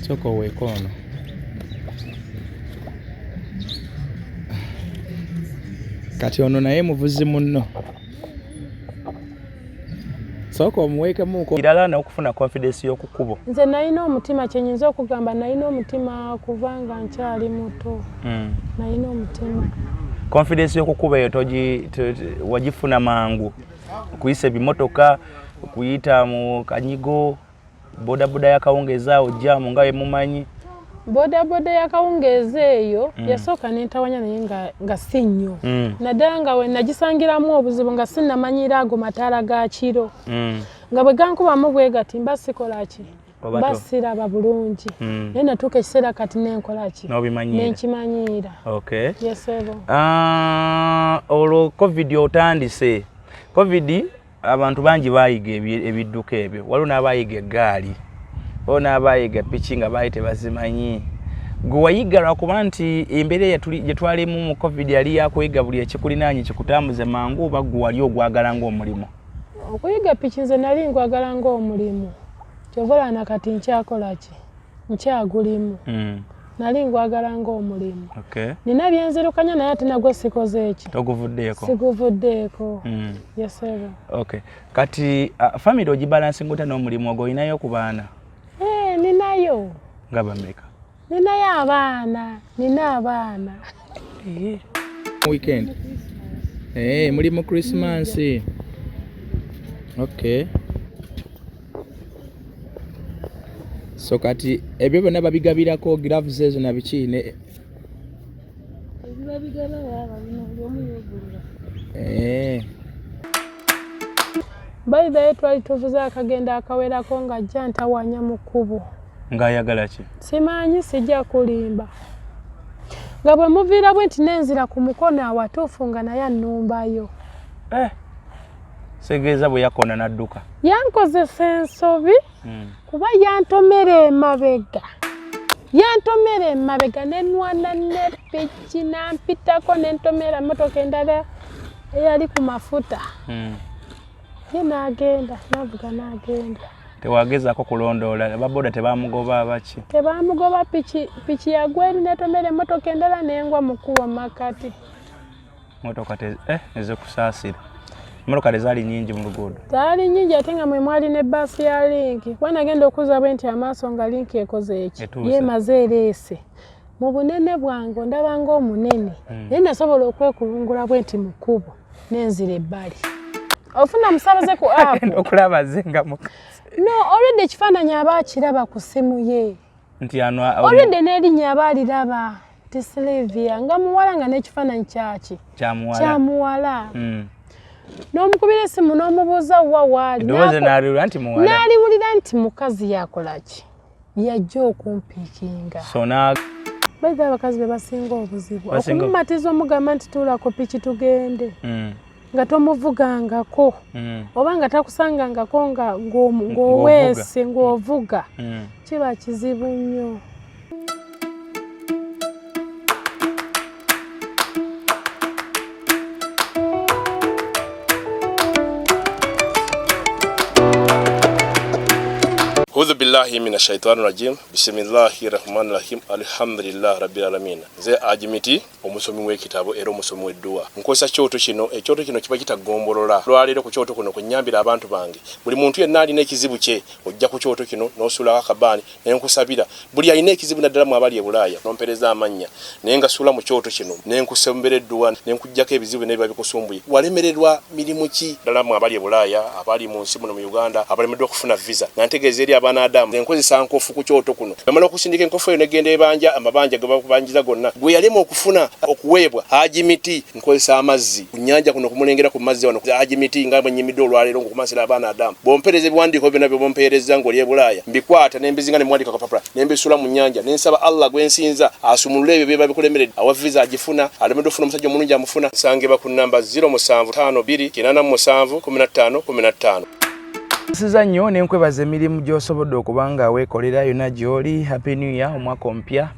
Soko wekono. Kati ono naye muvuzi munno. Soko muweke muko. Irala na okufuna confidence y'okukubo. Nze nalina omutima kyenyinza okugamba nalina omutima kubanga nkyali muto. Nalina omutima. Confidence y'okukuba eyo wagifuna mangu. Kuyisa ebimotoka, kuyita mu kanyigo, bodaboda yakawungeza ojja mu ngawe mumanyi. Bodaboda yakawungeza eyo yasooka nentawanya naye nga si nnyo. Naddala nga we nagisangiramu obuzibu nga sinnamanyira ago mataala ga kiro. Nga bwe gankubamu bwe gati mba sikola ki? Mba siraba bulungi. Naye natuuka ekiseera kati nenkola ki? Nenkimanyiira. Okay. Yes, ebo. Olwo COVID otandise. COVID abantu bangi bayiga ebidduka ebyo. Waliwo n'abayiga eggaali. Waliwo n'abayiga piki nga baali tebazimanyi. Gwe wayiga lwakuba nti embeera gye twalimu mu COVID yali yakuyiga buli ekikulinaanyi kikutambuze mangu oba gwe wali ogwagala ng'omulimu? Okuyiga piki nze nali nkwagala ng'omulimu. Kyovola na kati nkyakola ki? Nkyagulimu. Nali nkwagala ng'omulimu. Okay. Nina byenzirukanya naye ate nagwe sikoze eki? Toguvuddeeko? Siguvuddeeko. Yes, ebo. Okay. Kati family ogibalansinga ota n'omulimu ogwo olinayo ku baana? Ninayo. Nga bameka? Ninayo abaana. Nina abaana. Weekend? Muli mu Christmas. Okay. So kati ebyo byonna babigabirako gloves ezo na biki ne babigaba baba bino omu yogulira. By the way twali tuvuza akagenda akawerako nga ajja ntawanya mu kkubo. Ng'ayagala ki? Simanyi sijja kulimba. Nga bwe muviira bwe nti nenzira ku mukono awatuufu nga naye annumbayo. Segeeza bwe yakona n'adduka. Yankozesa ensobi kuba yantomera emabega. Yantomera emabega nenwana ne piki nampitako nentomera motoka endala eyali ku mafuta. Ye n'agenda, n'avuga n'agenda. Tewagezaako kulondoola baboda tebamugoba abaki? Tebamugoba piki yagwa eri netomera emmotoka endala nengwa mu kkubo makati. Motoka ezikusaasira. Motoka tezaali nnyingi mu luguudo? Zaali nnyingi ate nga mwe mwali ne bbaasi ya linki. Kuba nagenda okuza bwe nti amaaso nga linki ekoze eki. Yeemaze ereese. Mu bunene bwange ndaba ng'omunene. Naye nasobola okwekulungula bwe nti mu kkubo nenzira ebbali. Ofuna musabaze ku app. Okulaba zenga mukazi. No, already ekifaananyi aba akiraba ku ssimu ye. Nti anwa already n'erinnya aba aliraba. Ti Sylvia nga muwala nga n'ekifaananyi kyaki? Kyamuwala. N'omukubira essimu n'omubuuza wa waali. Eddoboozi n'aliwulira nti muwala. N'aliwulira nti mukazi yakola ki? Yajja okumpiikinga. Baita abakazi be basinga obuzibu. Okumumatiza omugamba nti tuulako piki tugende. Nga tomuvugangako. Oba nga takusangangako ng'oweese ng'ovuga. Kiba kizibu nnyo. A'udhu billahi minash shaitani rajim. Bismillahir rahmanir rahim. Alhamdulillah rabbil alamin. Ze ajimiti omusomi w'ekitabo era omusomi w'edduwa. Nkozesa kyoto kino, ekyoto kino kiba kitagombolola. Lwaliro ku kyoto kuno kunyambira abantu bange. Buli muntu yenna alina ekizibu kye, ojja ku kyoto kino n'osula akabani n'enkusabira. Buli alina ekizibu naddala mu abali e Bulaaya, nompereza amannya. Naye nga sula mu kyoto kino, n'enkusembera edduwa, n'enkujjako ebizibu n'ebiba bikusumbuye. Walemererwa mirimu ki ddala mu abali e Bulaaya, abali mu nsi muno mu Uganda, abalemeddwa okufuna visa. Nantegeeza eri Adamu enkozesa nkofu ku kyoto kuno amala okusindika enkofu eyo negenda ebanja amabanja ge bakubanjiza gonna gwe yalema okufuna okuweebwa ajimiti nkozesa amazzi ku nnyanja kuno kumulengera ku mazzi wano ajimiti nga bwenyimidde olwaleero ngokumasira abaana Adamu bompereza ebiwandiiko byonna bye bompereza ng'oli e Bulaaya mbikwata nembizinga ne mwandika kapapula nembisula mu nnyanja nensaba Allah gwensinza asumulule ebyo byeba bikulemeredde awa visa agifuna alemedde ofuna omusajja omulungi amufuna sangeba ku namba 0752871515 Siza nnyo nenkwebaza emirimu gy'osobodde okubanga weekolera yonna gy'oli. Happy New Year, omwaka omupya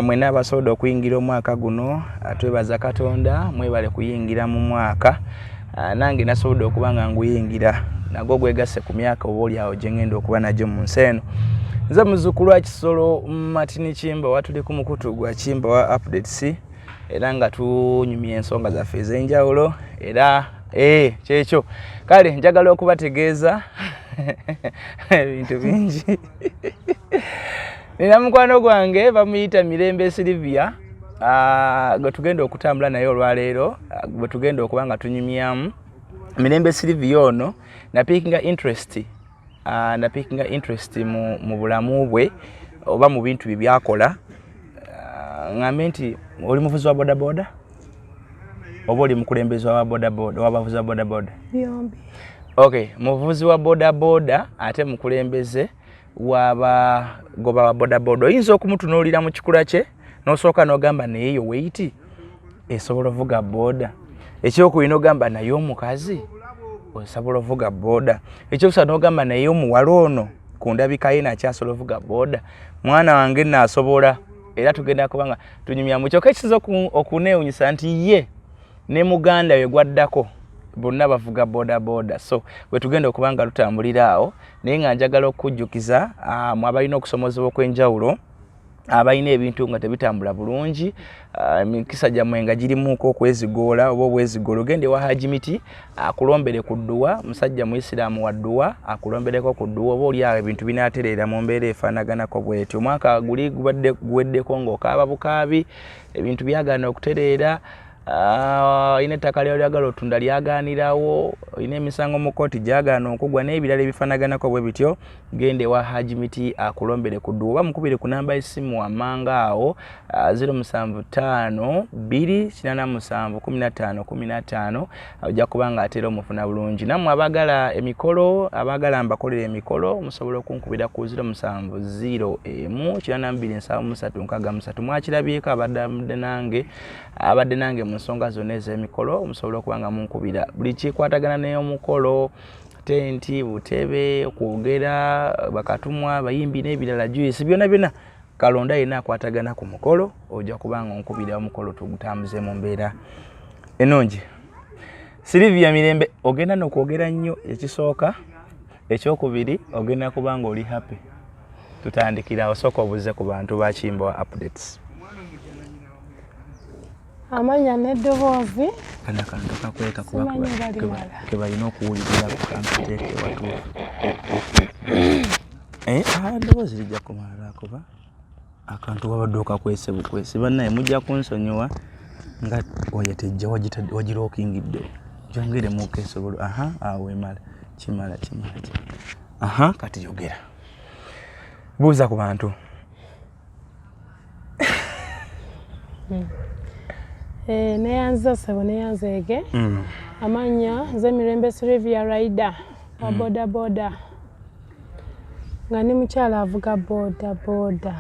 Mwena abasobola okuyingira omwaka guno twebaza Katonda mwebale kuyingira mu mwaka nange nasobola okuba nga nguyingira nagwo gwegasse ku myaka oba oli awo gye ngenda okuba nagyo mu nsi eno. Nze muzzukulu wa Kisolo Matini Kimba watuli ku mukutu gwa Kimba wa updates era nga tunyumya ensonga zaffe ez'enjawulo era kyekyo kale njagala okubategeeza ebintu bingi. Nina mukwano gwange bamuyita Mirembe Silvia gwe tugenda okutambula naye olwaleero gwe tugenda okuba nga tunyumyamu. Mirembe Silvia ono napikinga interest mu bulamu bwe oba mu bintu bye byakola. Ngambe nti oli muvuzi wa bodaboda oba oli mukulembezi wa bodaboda wabavuzi wa bodaboda? Byombi. Okay, muvuzi wa bodaboda ate mukulembeze wabagoba wa bodaboda. Oyinza okumutunuulira mu kikula kye n'osooka n'ogamba naye yo weiti esobola ovuga boda. Ekyokubiri n'ogamba naye omukazi osobola ovuga boda. Ekyokusatu n'ogamba naye omuwala ono ku ndabika ye nakyasobola ovuga boda. Mwana wange naasobola era tugenda kubanga tunyumya mu kyokka ekisinza okuneewunyisa nti ye ne muganda we gwaddako bonna bavuga bodaboda. So bwe tugenda okuba nga tutambulira awo naye nga njagala okujjukiza abalina okusomozebwa okw'enjawulo abalina ebintu nga tebitambula bulungi emikisa gyammwe nga girimuko okwezigoola oba obwezigoola ogende wa hajimiti akulombere ku dduwa musajja muisiraamu wa dduwa akulombereko ku dduwa oba oli awo ebintu binaatereera mu mbeera efaanaganako bwetyo. Omwaka guli guweddeko ng'okaaba bukaabi ebintu byagaana okutereera. Ine ettaka ly'oyagala otunda lyagaanirawo, ine emisango mu kkooti gyagaana okugwa n'ebirala ebifaanaganako bwe bityo. Gende wa hajimiti akulombere ku dduwa oba mukubire ku namba y'essimu wammanga awo 075-287-15-15 ojja kuba nga atera omufuna bulungi. Nammwe abagala emikolo abagala mbakolera emikolo musobola okunkubira ku 070-182-73 mwakirabyeko abadde nange mu nsonga zonna ez'emikolo musobola okuba nga munkubira buli kikwatagana n'omukolo tenti butebe okwogera bakatumwa bayimbi n'ebirala juice byonna kalonda yenna akwatagana ku mukolo ojja kubanga onkubira omukolo tugutambuze mu mbeera ennungi. Silvia Mirembe ogenda n'okwogera nnyo ekisooka. Ekyokubiri ogenda kubanga oli happy. Tutandikira osooka obuze ku bantu ba Kimba wa updates. Amanya n'eddoboozi kana kantu kakweka kuba kebalina okuwulirira kukankateke watuufu. Eddoboozi lijja kumala kuba akantu wabadde okakwese bukwesi bannaye mujja kunsonyiwa nga oyetejja wagirookingidde jongere mukeesobola awo emala kimala kati yogera buuza ku bantu. Neyanza sebo neyanzege amanya nze Mirembe Silvia rider wa bodaboda nga ni mukyala avuga bodaboda.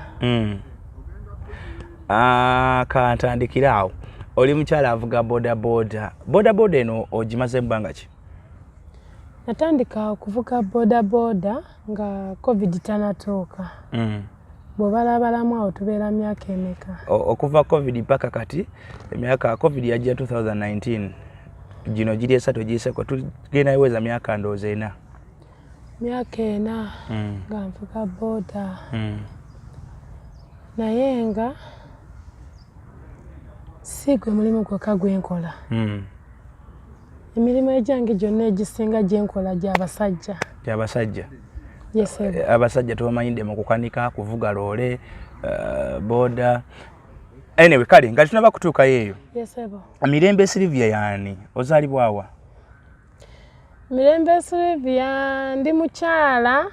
Kantandikira awo oli mukyala avuga bodaboda. Bodaboda eno ogimaze ebbanga ki? Natandika okuvuga bodaboda nga covid tanatuuka. Bw'obalabalamu awo tubeera myaka emeka? Okuva covid paka kati emyaka covid yajja 2019 gino giri esatu giyiseko tugenda iweza myaka ndowooza 4. Myaka 4 nga nvuga boda naye nga si gwe mulimu gwokka gwenkola. Emirimu egyange gyonna egisinga gyenkola gy'abasajja. Yes, abasajja tubamanyidde mu kukanika kuvuga loole boda. Anyway kale nga tunaba kutuuka yeeyo. Yes, Mirembe Silvia yani ozaalibwa wa? Mirembe Silvia ndi mukyala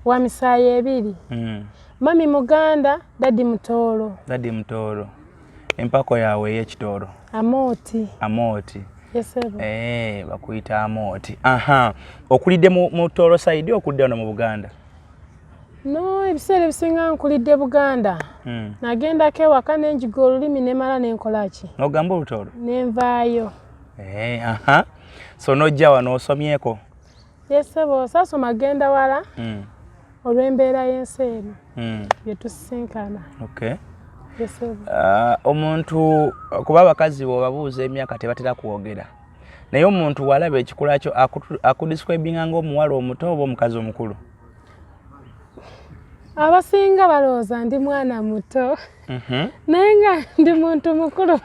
wa misaayi ebiri. Mami Muganda, dadi Mutoolo. Empako yawe ey'ekitoolo? Amooti. Yes, bakuyita Amooti. Okulidde mu Toolo side okulidde wano mu Buganda? No, ebiseera ebisinga nkulidde Buganda. Nagendako ewaka n'enjiga olulimi nemala nenkola ki? N'ogamba Olutoolo? Nenvaayo. So n'ojja wano osomyeko? Yes, saasoma genda wala olw'embeera y'ensi eno bye tusisinkana. omuntu kuba abakazi bw'obabuuza emyaka tebatera kwogera naye omuntu walaba ekikula kyo akudescribinga ng'omuwala omuto oba omukazi omukulu abasinga balowooza ndi mwana muto naye nga ndi muntu mukulu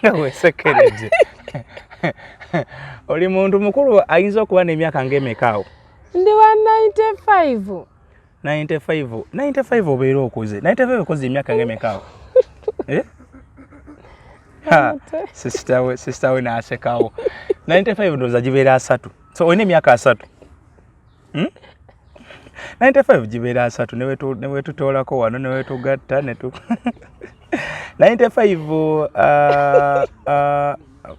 nga weesekereje oli muntu mukulu ayinza okuba n'emyaka ng'emekaawo ndi wa 95 obeera okuze 95 okoze emyaka ng'emekaawo sisitawe n'asekawo 95 ndowooza gibeera 3 so olina emyaka 3 95 gibeera 3 ne wetutoolako wano ne wetugatta 95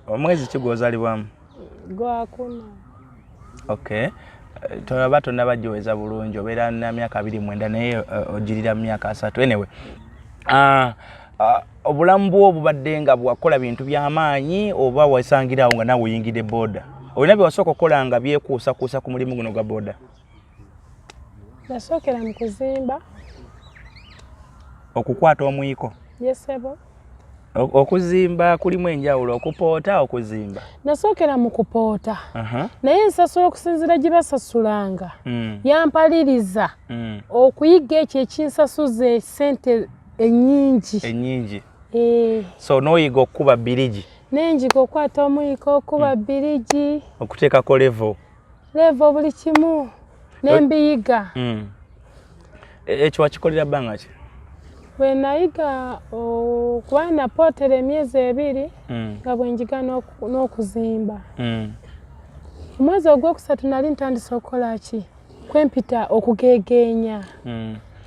omwezi ki gw'ozaalibwamu Gwakuna. Okay. Tolaba tonnabagiweza bulungi obeera na myaka 29 naye ogirira mu myaka 3 anyway. Obulamu bwo obubadde nga bwakola bintu by'amaanyi oba wasangirawo nga nawe oyingidde boda. Olina byewasooka okukola nga byekuusakuusa ku mulimu guno gwa boda? Nasookera mu kuzimba. Okukwata omwiko? Yes, ebo. Okuzimba kulimu enjawulo, okupoota okuzimba? Nasookera mu kupoota. Naye nsasula okusinziira gye basasulanga. Yampaliriza okuyiga ekyo ekinsasuza ssente ennyingi. So n'oyiga okukuba birigi? N'enjiga okukwata omwiko, okuba birigi. Okuteekako level buli kimu n'embiyiga. Ekyo wakikolera bbanga ki? Bwe nayiga okuba napootera emyezi 2 nga bwe njiga n'okuzimba. Omwezi ogwokusatu nali ntandise okukola ki? Kwempita okugeegeenya.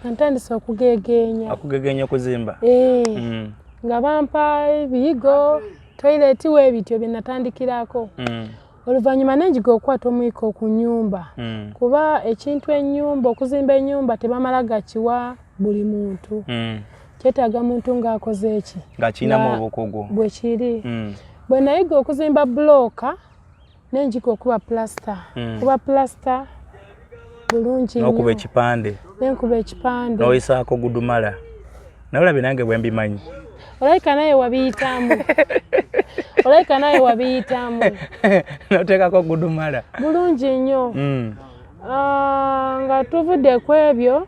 Ntandise okugeegeenya. Okugeegeenya okuzimba? Nga bampa ebiyigo, toilet weebityo bye natandikirako. Oluvannyuma n'enjiga okukwata omwiko ku nnyumba. Kuba ekintu ennyumba, okuzimba ennyumba tebamala gakiwa buli muntu. Kyetaaga muntu ng'akoze eki? Ng'akinamu obukugu. Bwe kiri. Bwe nayiga okuzimba bulooka, n'enjiga okuba plasita. Kuba plasita bulungi nnyo. N'okuba ekipande. N'enkuba ekipande. N'oyisaako gudumala. Nawe olabye nange bwe mbimanyi. Olayika naye wabiyitamu. N'oteekako gudumala. Bulungi nnyo. Nga tuvudde ku ebyo,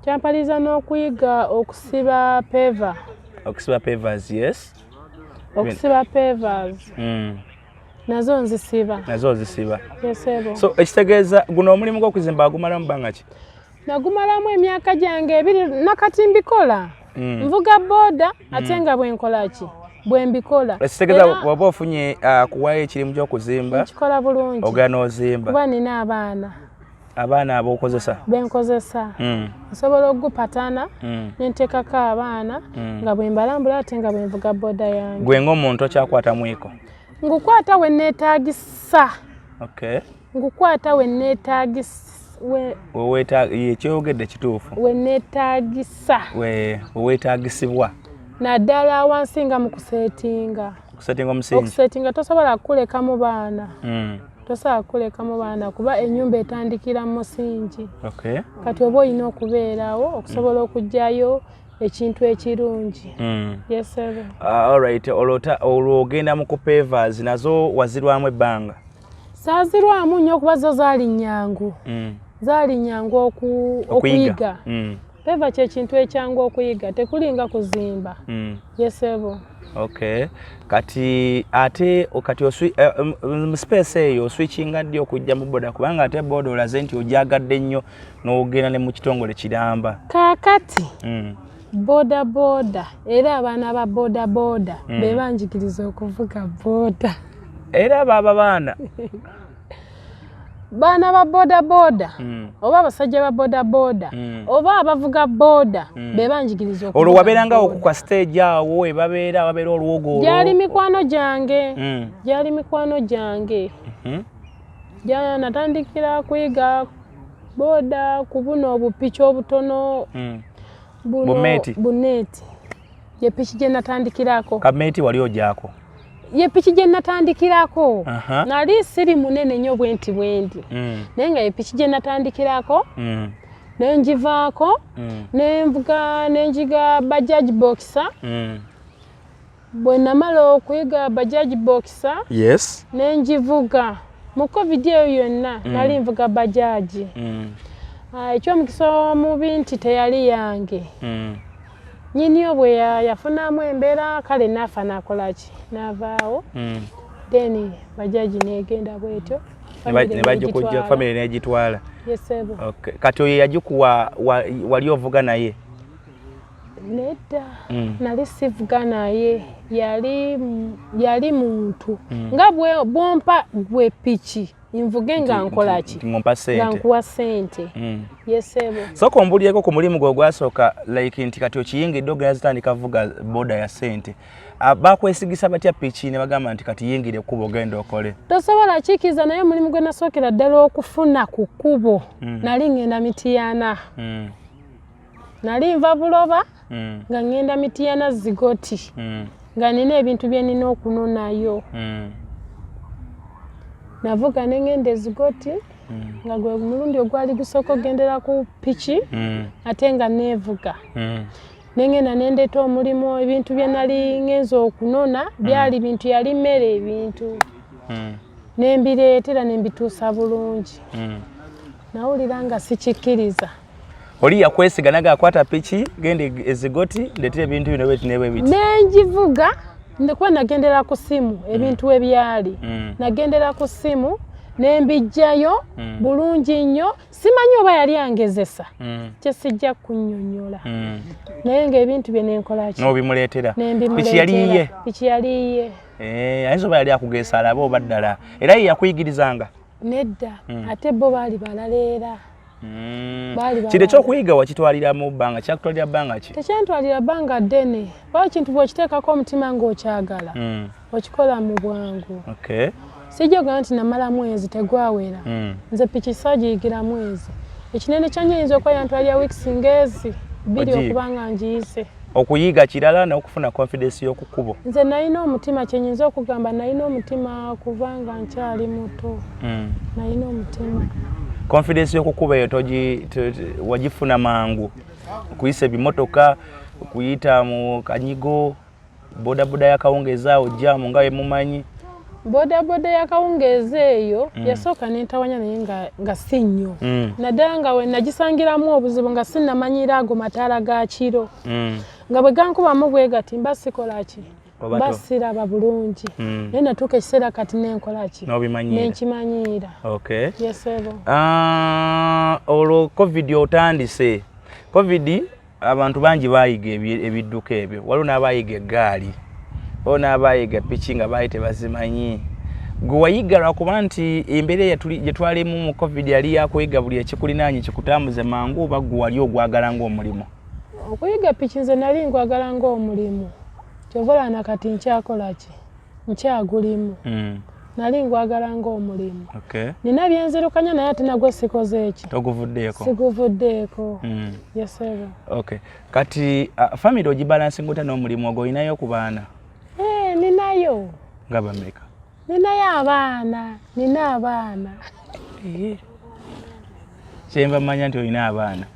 kyampaliza n'okuyiga okusiba peva. Okusiba pevas, yes. Okusiba pevas. Nazo nzisiba. Yes, ebo. So ekitegeeza guno omulimu gw'okuzimba agumalamu bbanga ki? Nagumalamu emyaka gyange 2 nakati mbikola. Nvuga boda ate nga bwe nkola ki? Bwe mbikola. Ekitegeeza waba ofunye kuwayo ekirimu ky'okuzimba? Nkikola bulungi. Ogenda n'ozimba? Kuba nina abaana. Abaana ab'okozesa? Benkozesa. Nsobola okugupatana nenteekako abaana nga bwe mbalambula ate nga bwe nvuga boda yange. Gwe ng'omuntu okyakwata mwiko? Ngukwata we neetaagisa. Okay. Ngukwata we neetaagisa. Ekyogedde kituufu? We neetaagisa. Weetaagisibwa? Naddala wansi nga mu kuseetinga. Okuseetinga omusingi? Okuseetinga tosobola kuleka mu baana. Tosobola kuleka mu baana kuba ennyumba etandikira mu musingi. Okay. Kati oba olina okubeerawo okusobola okuggyayo ekintu ekirungi. Yes, sir. All right. Olwo ogenda mu kupevas nazo wazirwamu ebbanga? Saazirwamu nnyo okuba zo zaali nnyangu. Zaali nnyangu okuyiga. Peva ky'ekintu ekyangu okuyiga, tekulinga kuzimba. Yes, sir. Okay. Kati ate mu space eyo oswitchinga ddi okujja mu boda kubanga ate boda olaze nti ogyagadde nnyo n'ogenda ne mu kitongole kiramba. Kaakati bodaboda era abaana ba bodaboda be banjigiriza okuvuga boda. Era baba baana baana ba bodaboda oba abasajja ba bodaboda oba abavuga boda be banjigiriza okuvuga. Olwo wabeerangawo ku stage awo wabeera olwogo? Gyali mikwano gyange. Natandikira kuyiga boda ku buno obupiki obutono. Buneeti. Ye piki gye natandikirako. Kameeti wali ogyako? Ye piki gye natandikirako. Nali siri munene nnyo bwenti. Naye nga ye piki gye natandikirako. nenjivaako nenvuga nenjiga bajaj boxer bwe namala okuyiga bajaj boxer yes nenjivuga mu covid eyo yonna nali nvuga bajaji ekyomukisa omubi nti teyali yange nyinyo bwe yafunamu embeera kale naafa nakolaki naavaawo then bajaji negenda bwetyo nebajja family negitwala. Yes, okay. Kati oyo yagikuwa wali ovuga naye? Nedda nali sivuga naye yali muntu nga bwompa gwe piki nvuge nga nkolaki nga nkuwa sente. Yes, soko mbulieko ku mulimu gwo gwasooka like nti kati okiyingidde ogenda zitandika vuga boda ya sente bakwesigisa batya piki ne bagamba nti kati yingire kubo ogenda okole? Tosobola kikiza naye mulimu gwe nasookera ddala okufuna ku kkubo nali ngenda Mityana nali nva Buloba nga ngenda Mityana Zigoti nga nina ebintu bye nina okunonayo navuga nengende Zigoti nga gwe mulundi ogwali gusooka ogendera ku piki ate nga nevuga nengenda nendeeta omulimu ebintu bye nali ngenza okunona byali bintu yali mmere ebintu nembireetera nembituusa bulungi nawulira nga sikikkiriza. Oli yakwesiga naga akwata piki gende Ezigoti ndeetera ebintu bino bweti nebwe biti nenjivuga ndikuba nagendera ku simu ebintu ebyali nagendera ku simu nembijjayo bulungi nnyo simanyi oba yali angezesa kyesijja kunnyonnyola naye ng'ebintu bye nenkolaki n'obimuleetera piki yali yiye ayinza oba yali akugesa alaba oba ddala era ye yakuyigirizanga? Nedda ate bo baali balaleera kiri ekyokuyiga wakitwalira mu bbanga kyakutwalira bbanga ki? Tekyantwalira bbanga ddene kuba ekintu bw'okiteekako omutima ng'okyagala okikola mu bwangu. Sijjogera nti namala mwezi tegwawera nze piki saagiyigira mwezi ekinene kyanye yinza okuba yantwalira weeks ngezi 2 okuba nga njiyise. Okuyiga kirala n'okufuna confidence y'okukkubo? Nze nalina omutima kyenyinza okugamba nalina omutima kubanga nkyali muto nalina omutima. Confidence y'okukkuba eyo wagifuna mangu? Okuyisa ebimotoka, okuyita mu kanyigo, bodaboda yakawungeeza ojjamu nga wemumanyi? Bodaboda yakawungeeza eyo yasooka nentawanya naye nga si nnyo naddala nga we nagisangiramu obuzibu nga sinnamanyira ago mataala ga kiro nga bwe gankubamu bwe gati mba sikolaki mba siraba bulungi naye natuuka ekiseera kati nenkolaki nenkimanyiira. Olwo covid otandise covid abantu bangi bayiga ebidduka ebyo waliwo n'abayiga eggaali waliwo n'abayiga piki nga baali tebazimanyi gwe wayiga lwakuba nti embeera gye twalimu mu covid yali yakuyiga buli ekikulinaanyi kikutambuze mangu oba gwe wali ogwagala ng'omulimu? Okuyiga piki nze nali ngwagala ng'omulimu kyovola nakati nkyakolaki nkyagulimu nali ngwagala ng'omulimu nina byenzirukanya naye ate nagwe sikoze eki siguvuddeeko. Kati family ogibalansinga otya n'omulimu ogwo olinayo ku baana? Ninayo. Nga bameka? Ninayo nina abaana kyemba manya nti olina abaana.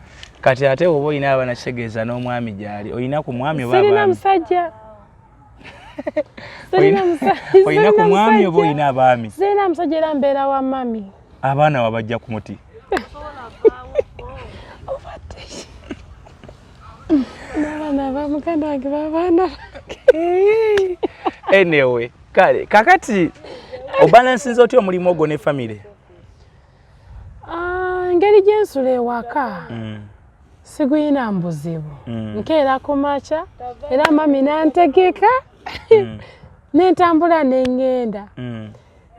Kati ate oba olina abaana kitegeeza n'omwami gyali olina ku mwami oba abaana? Sirina musajja. Olina ku mwami oba olina abaami? Sirina musajja era mbeera wa mami. Abaana wabajja ku muti? N'abaana ba muganda wange babaana. Anyway, kale kakati obalansinza otya omulimu ogwo ne family? Engeri gyensula ewaka siguyina mbuzibu nkeera ku makya era mami nantegeka nentambula nengenda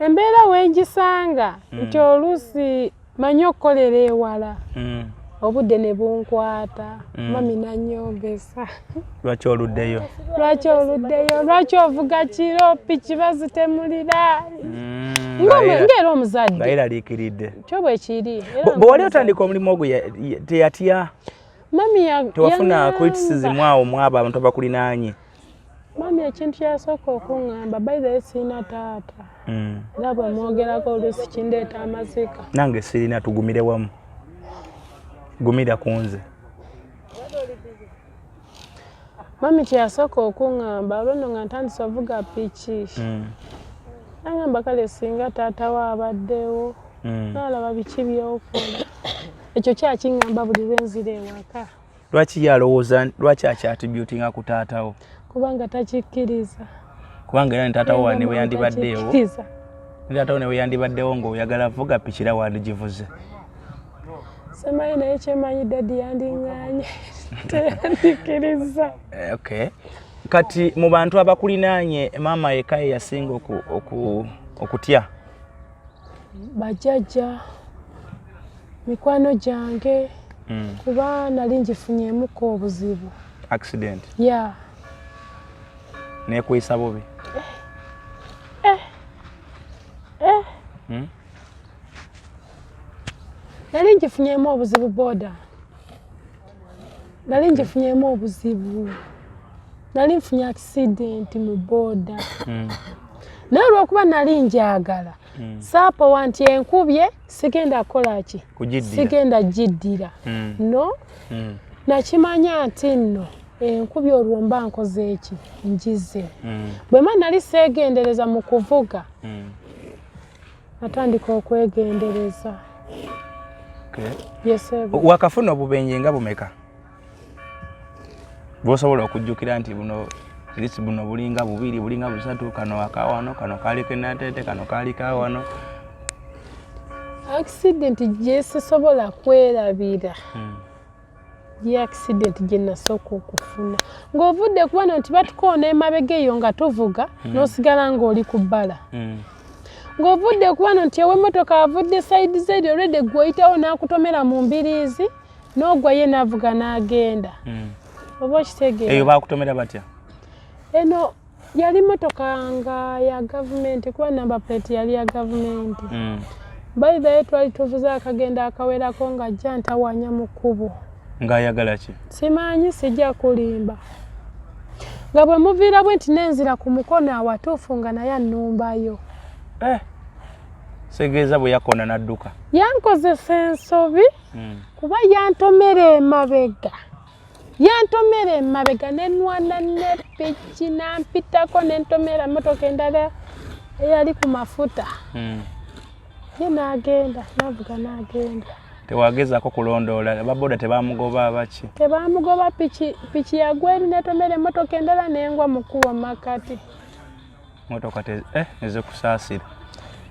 embeera wengisanga nti oluusi manyi okukolera ewala obudde ne bunkwata mami nanyombesa. Lwaki oluddeyo? Lwaki ovuga kiro piki bazitemulira ng'era omuzadde bayiraliikiridde kyo bwe kiri. Bwe wali otandika omulimu ogwo teyatya? Mami tewafuna criticism awo mwabo abantu abakulinaanye? Mami ekintu kyasooka okuŋŋamba by the way sirina taata era bwe mwogerako oluusi kindeeta amazika. Nange sirina tugumire wamu. gumira kunze mami kyasooka okuŋŋamba olwono nga ntandise ovuga piki nagamba kale singa taata we abaddewo naalaba biki byokola ekyo kyakiŋŋamba buli lwenzira ewaka. Lwaki yalowooza lwaki akyatibutinga ku taatawo? Kubanga takikkiriza. Kubanga era taatawo wane we yandibaddeewo taatawo ne we yandibaddewo ng'oyagala vuga piki era wandigivuze. Semanyi naye kyemanyi dadi yandiŋŋaanye teyandikkiriza. Okay. Kati mu bantu abakulinaanye maama yekka ye yasinga okutya? Bajjajja, mikwano gyange, kuba nali ngifunyeemuko obuzibu. Accident? Yeah. Neekwisa bubi? Nali ngifunyeemu obuzibu boda. Nali ngifunyeemu obuzibu. Nali nfunye accident mu boda. Naye olw'okuba nali njagala saapa wanti enkubye sigenda kukola ki? Sigenda giddira. No? Nakimanya nti nno enkubye olwo mba nkoze eki? Ngize. Bwe mba nali seegendereza mu kuvuga natandika okwegendereza. Yes, wakafuna obubenje nga bumeka? Bw'osobola okujjukira nti buno lisi buno bulinga bubiri bulinga busatu kano akawano kano kali kenatete kano kali kawano. Accident gye sisobola kwerabira. Ye accident gye nasooka okufuna ng'ovudde kubano nti batukoona emabega eyo nga tuvuga n'osigala ng'oli ku bbala. Ng'ovudde kubano nti ow'emmotoka avudde sayidi zedi olwedde gw'oyitawo n'akutomera mu mbiriizi n'ogwa ye n'avuga n'agenda. Oba okitegeera? Eyo baakutomera batya? Eno yali mmotoka nga ya gavumenti kuba namba plate yali ya gavumenti. By the way twali tuvuze akagenda akawerako nga ajja ntawanya mu kkubo. Ng'ayagala ki? Simanyi sijja kulimba. Nga bwe muviira bwe nti nenzira ku mukono awatuufu nga naye annumbayo. Segeeza bwe yakona n'adduka. Yankozesa ensobi kuba yantomera emabega. Yantomera emabega nenwana ne piki nampitako nentomera mmotoka endala eyali ku mafuta. Ye n'agenda n'avuga n'agenda. Tewagezaako kulondoola baboda tebaamugoba abaki? Tebaamugoba piki yagwa eri netomera emmotoka endala nengwa mu kkubo makkati. Mmotoka ezikusaasira.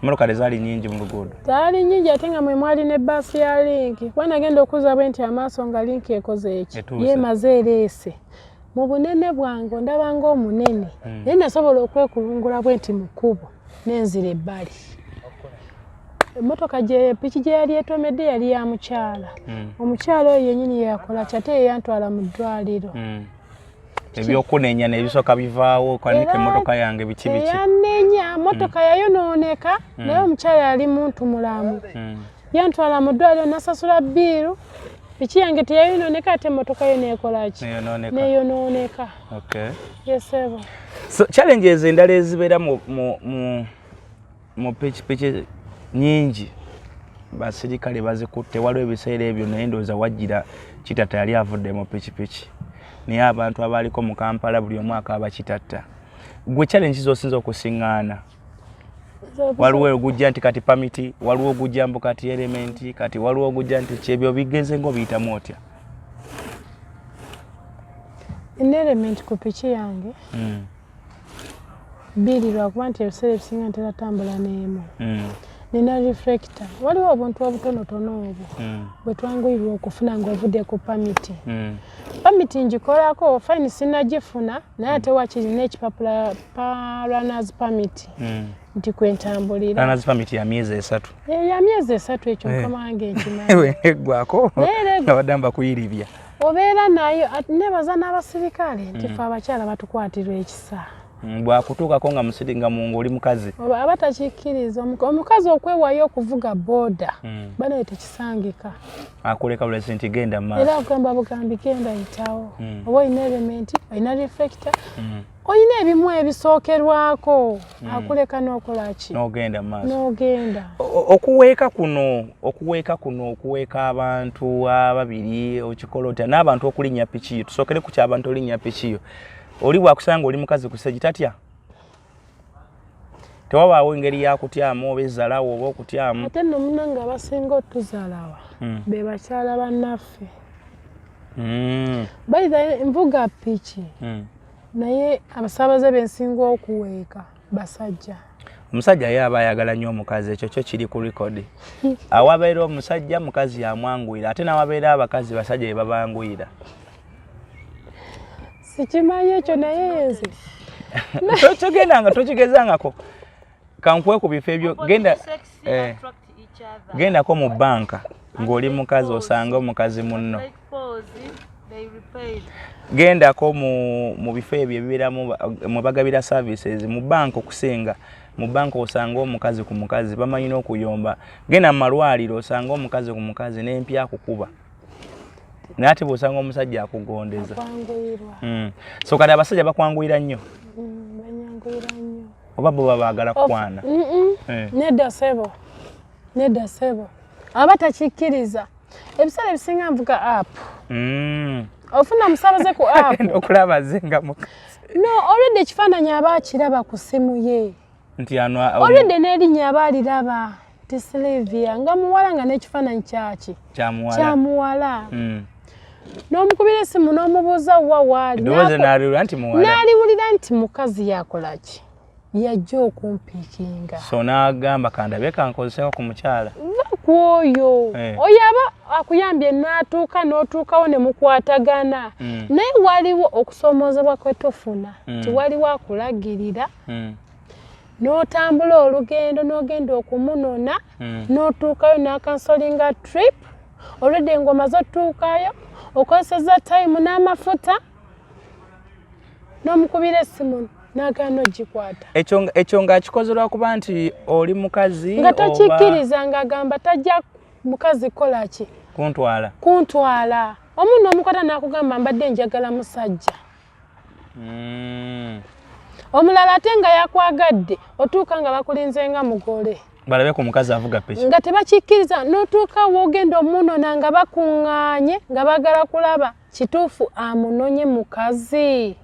Emmotoka tezaali nnyingi mu luguudo? Zaali nnyingi ate nga mwe mwali ne bbaasi ya linki. Kuba nagenda okuza bwe nti amaaso nga linki ekoze eki? Yeemaze ereese. Mu bunene bwange ondaba ng'omunene. Naye nasobola okwekulungula bwe nti mu kkubo nenzira ebbali. Emmotoka piki gye yali etomedde yali ya mukyala. Omukyala oyo yennyini yeyakola kyate ye yantwala mu ddwaliro. Ebyokunenya nebisooka bivaawo kwanika emmotoka yange biki biki? Yanenya mmotoka yayonooneka naye omukyala yali muntu mulamu. Yantwala mu ddwaliro nasasula bbiiru. Piki yange teyayonooneka ate emmotoka yo neekola ki? Neyonooneka. Yes, ebo. So challenges endala ezibeera mu piki nyingi basirikale bazikutte waliwo ebiseera ebyo naye ndowooza wajjira kitata yali avudde mu pikipiki naye abantu abaaliko mu Kampala buli omwaka abakitatta. Gwe challenge z'osinza okusiŋŋaana? Waliwo ogujja nti kati pamiti, waliwo ogujja mbu kati elementi, kati waliwo ogujja nti kyebyo bigenze ng'obiyitamu otya? Element ku piki yange birirwa kuba nti ebiseera ebisinga ntera tambula n'emu. Nina reflector. Waliwo obuntu obutonotono obwo bwe twanguyirwa okufuna ng'ovudde ku pamiti. Pamiti ngikolako fine sinnagifuna naye ate wakiri n'ekipapula pa runners permit nti kwentambulira. Runners permit ya myezi 3. Ya myezi 3 ekyo mukama wange nkimanyi. Eggwako nga badde mbakuyiribya. Obeera nayo nebaza n'abasirikale nti fe abakyala batukwatirwa ekisa. Bwakutuukako nga musiringa mungu oli mukazi. Aba takikkiriza omukazi okwewayo okuvuga boda banaye tekisangika. Akuleka bulesi nti genda maaso. Era okugamba bugambi genda yitawo. Oba olina elementi, olina reflector, oyina ebimu ebisookerwako akuleka n'okola ki n'ogenda maaso n'ogenda okuweeka kuno okuweeka abantu ababiri okikola otya n'abantu okulinnya pikiyo tusookere ku ky'abantu olinnya pikiyo oli bwakusanga oli mukazi ku stage tatya tewabaawo engeri yakutyamu oba ezzalawo oba okutyamu ate nno muna nga basinga otuzalawa be bakyala bannaffe bayiza nvuga piki naye abasaabaze bensinga okuweeka basajja omusajja ye aba ayagala nnyo omukazi ekyo kyo kiri ku rekodi awabeera omusajja mukazi yamwanguyira ate n'awabeera abakazi basajja be babanguyira sikimanyi ekyo naye nze togendanga tokigezangako kankwe ku bifo ebyo gendako mu banka ng'oli mukazi osanga omukazi munno gendako mu bifo ebyo ebibeeramu mwe bagabira services mu banka okusinga mu banka osanga omukazi ku mukazi bamanyi n'okuyomba genda mu malwaliro osanga omukazi ku mukazi n'empya akukuba naye ate bw'osanga omusajja akugondeza so kati abasajja bakwanguyira nnyo oba bo babaagala kukwana nedda sebo aba takikkiriza ebiseera ebisinga nvuga app ofuna musaabaze ku app okulaba zenga mukazi no already ekifaananyi aba akiraba ku simu ye nti ano already n'erinnya aba aliraba ti Sylvia nga muwala nga n'ekifaananyi kyaki kyamuwala n'omukubira essimu n'omubuuza wa waali n'aliwulira nti mukazi yakola ki yajja okumpiikinga so n'agamba kandabe kankozeseko ku mukyala kwoyo oyo aba akuyambye n'atuuka n'otuukawo ne mukwatagana naye waliwo okusomoozebwa kwe tofuna nti waliwo akulagirira n'otambula olugendo n'ogenda okumunona n'otuukayo n'akansolinga trip olwedde engoma zotuukayo okozeseza time n'amafuta n'omukubira essimu n'agaana ogikwata ekyo ng'akikozerwa kuba nti oli mukazi nga tokikkiriza ng'agamba tajja mukazi kola ki kuntwala omu n'omukwata n'akugamba mbadde njagala musajja omulala ate nga yakwagadde otuuka nga bakulinze nga mugole balabe ku mukazi avuga piki nga tebakikkiriza n'otuuka woogenda omunona nga bakuŋŋaanye nga bagala kulaba kituufu amunonye mukazi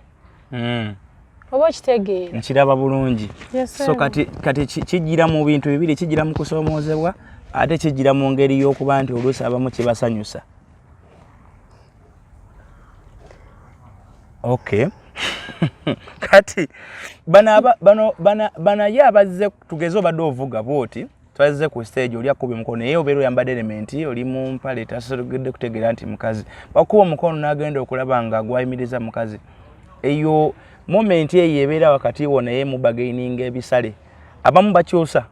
oba okitegeera nkiraba bulungi so kati kijira mu bintu bibiri kijira mu kusoomoozebwa ate kijira mu ngeri y'okuba nti oluusi abamu kibasanyusa okay kati bana ye abazze tugeze obadde ovuga bwoti twazze ku stage oli akuba omukono naye obeera oyambadde elementi oli mu mpale tasobodde kutegeera nti mukazi bakuba omukono n'agenda okulaba nga gwayimiriza mukazi eyo moment eyo ebeera wakati wo naye mubagaininga ebisale abamu bakyusa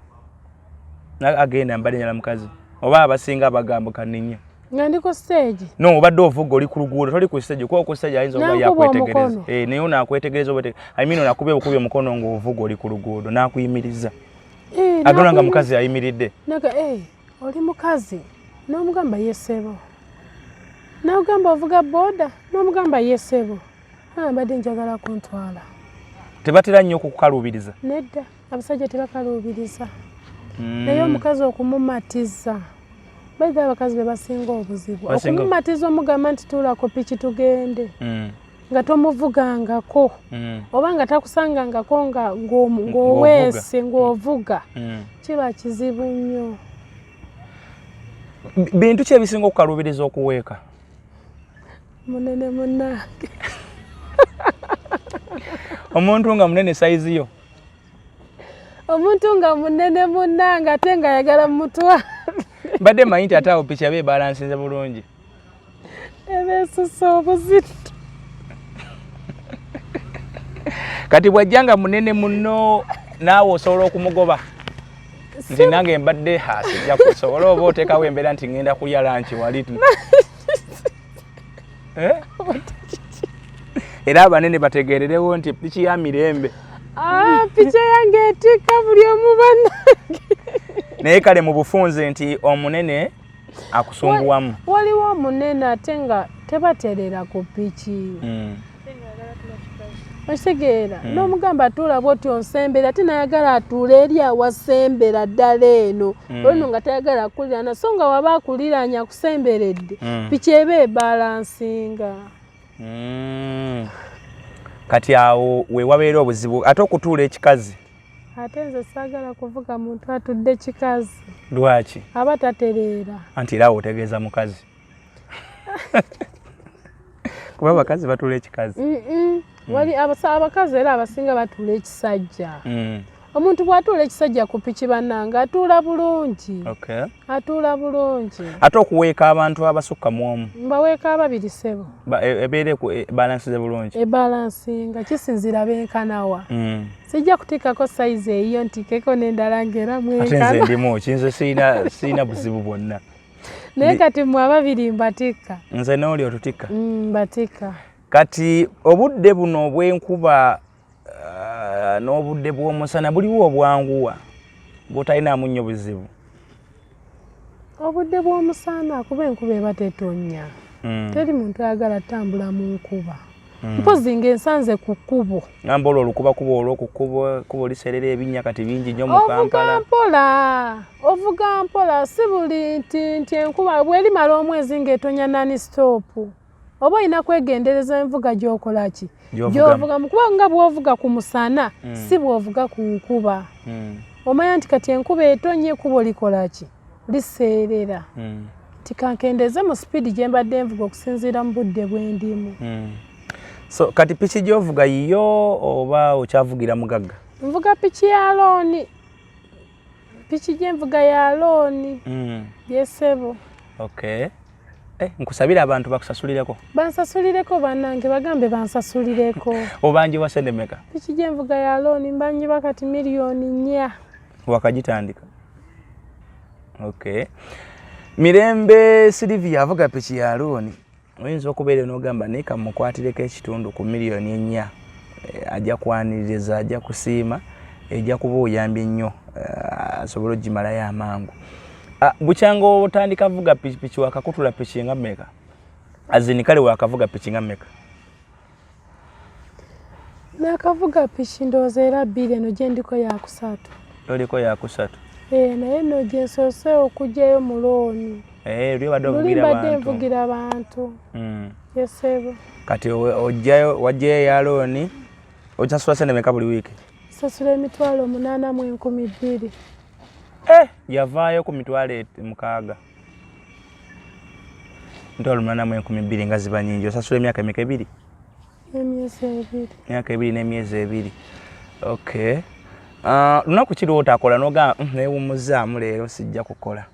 agenda ambadde nyala mukazi oba abasinga abagambo kaninya nga ndi ku stage no obadde ovuga oli ku luguudo toli ku stage kuba ku stage ayinza okuba yakwetegereza naye onakwetegereza onakubye bukubi omukono ng'ovuga oli ku luguudo n'akuyimiriza agona nga mukazi ayimiridde naga oli mukazi n'omugamba yesebo n'ogamba ovuga boda n'omugamba yesebo mbadde njagala kuntwala tebatera nnyo okukaluubiriza nedda abasajja tebakaluubiriza naye omukazi okumumatiza bayiga abakazi be basinga obuzibu okumumatiza omugamba nti tuulako piki tugende nga tomuvugangako oba nga takusangangako ng'oweese ng'ovuga kiba kizibu nnyo bintu ki ebisinga okukaluubiriza okuweeka munene munnange omuntu nga munene saizi yo omuntu nga munene munnange ate nga ayagala mutwala mbadde manyi nti ate awo piki abe balansinze bulungi ebeesusa obuzito kati bw'ajja nga munene muno naawe osobola okumugoba nti nange mbadde sijja kusobola oba oteekawo embeera nti ngenda kulya lanki wali era abanene bategeererewo nti piki ya mirembe piki yange etikka buli omu bannange naye kale mu bufunze nti omunene akusumbuwamu waliwo omunene ate nga tebaterera ku piki Okitegera n'omugamba atuula bw'oti onsembera ate nayagala atuula eri awasembera ddala eno olwo nga tayagala kulirana so nga waba akuliranya akusemberedde piki eba ebalansinga. Kati awo we wabeera obuzibu ate okutuula ekikazi. Ate nze saagala kuvuga muntu atudde kikazi. Lwaki? Aba tatereera. Anti era awo otegeeza mukazi. Kuba abakazi batuula ekikazi. Wali abakazi era abasinga batuula ekisajja. Omuntu bw'atuula ekisajja ku piki bannanga atuula bulungi. Atuula bulungi. Ate okuweeka abantu abasukka mu omu. Mbaweeka ababiri ssebo. Ebeere ebalansize bulungi. Ebalansinga kisinzira benkanawa. Sijja kutikako sayizi eyo ntikeko n'endala ng'era mwenkana. Ate nze ndimu kinze sirina buzibu bwonna. Naye kati mmwe ababiri mbatikka. Nze n'oli otutikka. Mbatikka. Kati obudde buno obw'enkuba n'obudde bw'omusana buliwo obwanguwa bw'otalinamu nnyo buzibu. Obudde bw'omusana kuba enkuba eba tetonya. Teri muntu ayagala tambula mu nkuba. Mpozi ng'ensanze ku kkubo. Ngamba olwo olukubakuba olwo ku kkubo liserera ebinnya kati bingi nnyo mu Kampala. Ovuga mpola si buli nti enkuba bw'erimala omwezi ng'etonya nani stop. Oba olina kwegendereza envuga gy'okola ki? Gy'ovuga mu kuba nga bw'ovuga ku musana si bw'ovuga ku nkuba. Omanya nti kati enkuba etonye ekkubo likola ki? Liseerera. Tikankendeze mu sipiidi gye mbadde nvuga okusinziira mu budde bwe ndimu. So kati piki gy'ovuga yiyo oba okyavugira mugagga? Nvuga piki ya looni. Piki gye nvuga ya looni. Yesebo. Okay. Nkusabira abantu bakusasulireko. Bansasulireko bannange bagambe bansasulireko. Obanji wa sente meka? Piki gye nvuga ya looni mbanji bakati miliyoni 4. Wakagitandika. Okay. Mirembe Silivia avuga piki ya looni. Oyinza okubeera n'ogamba naye kamukwatireko ekitundu ku miliyoni 4. Ajja kwaniriza, ajja kusiima, ejja kuba oyambye nnyo asobola ogimalayo amangu. Bukyanga otandika avuga piki wakakutula piki nga mmeka? Azini kale wakavuga piki nga mmeka? Nakavuga piki ndowooza era 2 eno gye ndiko ya 3. Oliko ya 3? Naye no gye nsoose okugyayo mu looni. Luli mvugira abantu. Yesebo. Kati wajjayo ya looni osasula sente meka buli wiiki? Sasula emitwalo 8 mu 12,000. Yavaayo ku mitwalo 6. Ntwalo 8 mu 12,000 nga ziba nnyingi. Osasula emyaka emeka 2? Emyezi 2. Emyaka 2 n'emyezi 2. Okay. Lunaku ki lw'otakola n'ogamba neewummuzaamu leero sijja kukola?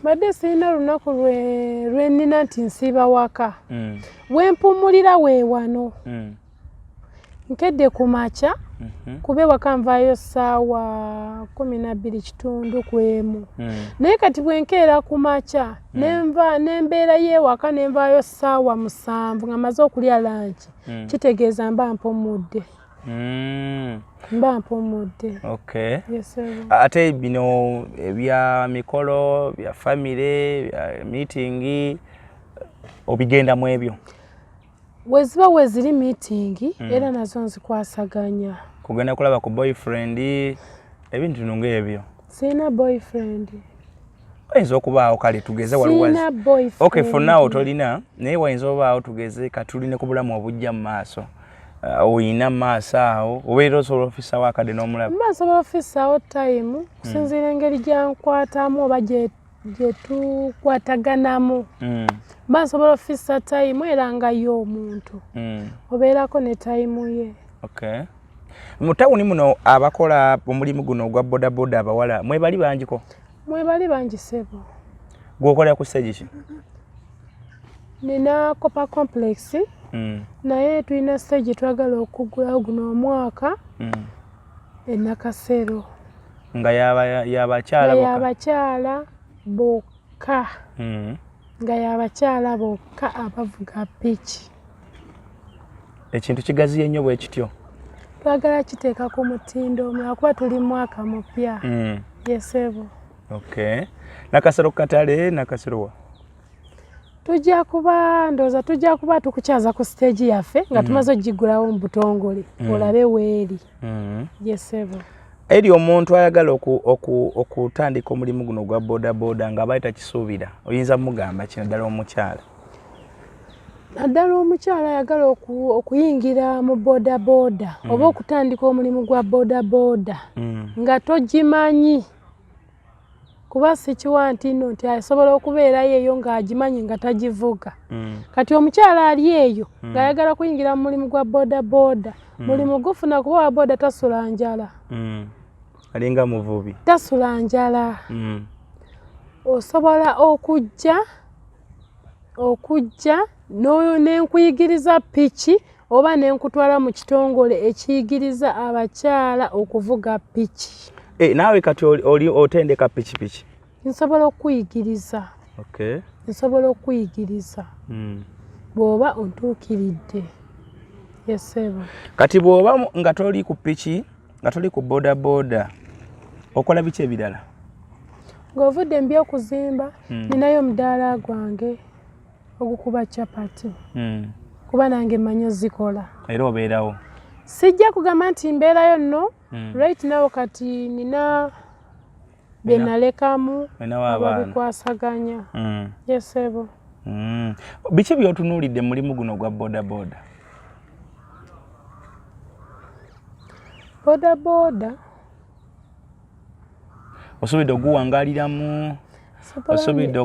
Badde sirina lunaku lwe nnina nti nsiiba waka. Wempumulira weewano. Nkedde ku makya kube waka nvaayo ssaawa 12:15. Naye kati bwenkeera ku makya nembeerayo ewaka nenvaayo ssaawa 7 nga maze okulya lanchi. Kitegeeza mba mpumudde. Mba mpumudde. Okay. Ate bino ebya mikolo bya family bya meeting obigenda mu ebyo? Weziba weziri meeting era nazo nzikwasaganya. Kugenda kulaba ku boyfriend ebintu ng'ebyo? Sina boyfriend. Oyinza okubaawo kale tugeze waliwo. Sina boyfriend. Okay, for now tolina naye wayinza obaawo tugeze katuline ku bulamu obujja mu maaso. Oyina maaso awo obeera osobola ofisaawo akadde n'omulaba? Mba nsobola ofisaawo time kusinziira engeri gyankwatamu oba gye tukwataganamu. Mba nsobola ofisa time era nga yo omuntu. Obeerako ne time ye. Okay. Mu tawuni muno abakola omulimu guno ogwa bodaboda abawala mwebali bangiko? Mwebali bangi ssebo. Gw'okolera ku stage ki? Nina Copper Complex. Naye tulina stage twagala okugulawo guno omwaka. Nakasero. Nga yabakyala bokka? Yabakyala bokka. Nga yabakyala bokka abavuga piki. Ekintu kigaziye nnyo bwe kityo? Twagala kiteeka ku mutindo omulala kuba tuli mwaka mupya. Yesebo. Okay. Nakasero katale nakasero wa? tujja kuba tukukyaza ku stage yaffe nga tumaze ogigulawo mu butongole olabe weeri. Yesebo eri omuntu ayagala okutandika omulimu guno gwa bodaboda nga abaali takisuubira oyinza mugamba kino ddala omukyala? Naddala omukyala ayagala okuyingira mu bodaboda oba okutandika omulimu gwa bodaboda nga togimanyi, kuba sikiwa nti asobola okubeerayo eyo ng'agimanyi nga tagivuga. Kati omukyala ali eyo ng'ayagala kuyingira mu mulimu gwa bodaboda, mulimu gufuna kuba wa boda tasula njala. Alinga muvubi tasula njala. Osobola okujja n'enkuyigiriza piki oba n'enkutwala mu kitongole ekiyigiriza abakyala okuvuga piki. Naawe kati oli otendeka piki? Nsobola okuyigiriza. Nsobola okuyigiriza bw'oba ontuukiridde. Yesebo kati bw'oba nga toli ku piki nga toli ku bodaboda okola biki ebirala? Ng'ovudde mbyokuzimba ninayo omudaala gwange ogukuba capati kuba nange mmanyi ozikola. Era obeerawo? Sijja kugamba nti mbeerayo nno. Right now kati nina bye nalekamu ababikwasaganya. Yesebo biki by'otunuulidde mulimu guno gwa bodaboda? Bodaboda osuubidde oguwangaaliramu? Osuubidde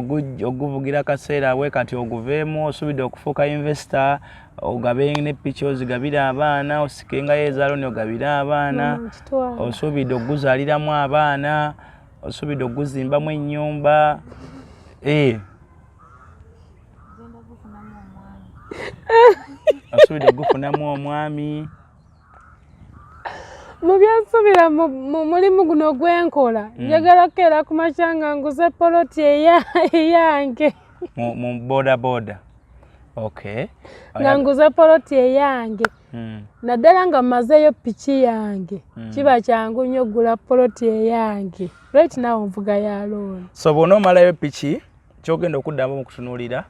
oguvugira kaseera we kati oguveemu? Osuubidde okufuuka investor ogabe ne piki ozigabire abaana osikengayo ezaalo ogabire abaana? Osuubidde okuguzaaliramu abaana? Osuubidde okuguzimbamu ennyumba? Osuubidde okugufunamu omwami? Mu byansuubira mu mulimu guno gwenkola njagala kukeera ku makya nga nguze poloti eyange mu bodaboda. Nga nguze poloti eyange naddala nga mmazeeyo piki yange kiba kyangu nnyo okugula poloti eyange. Right now nvuga ya looni. So bw'ona omalayo piki kyogenda okuddamu mu kutunuulira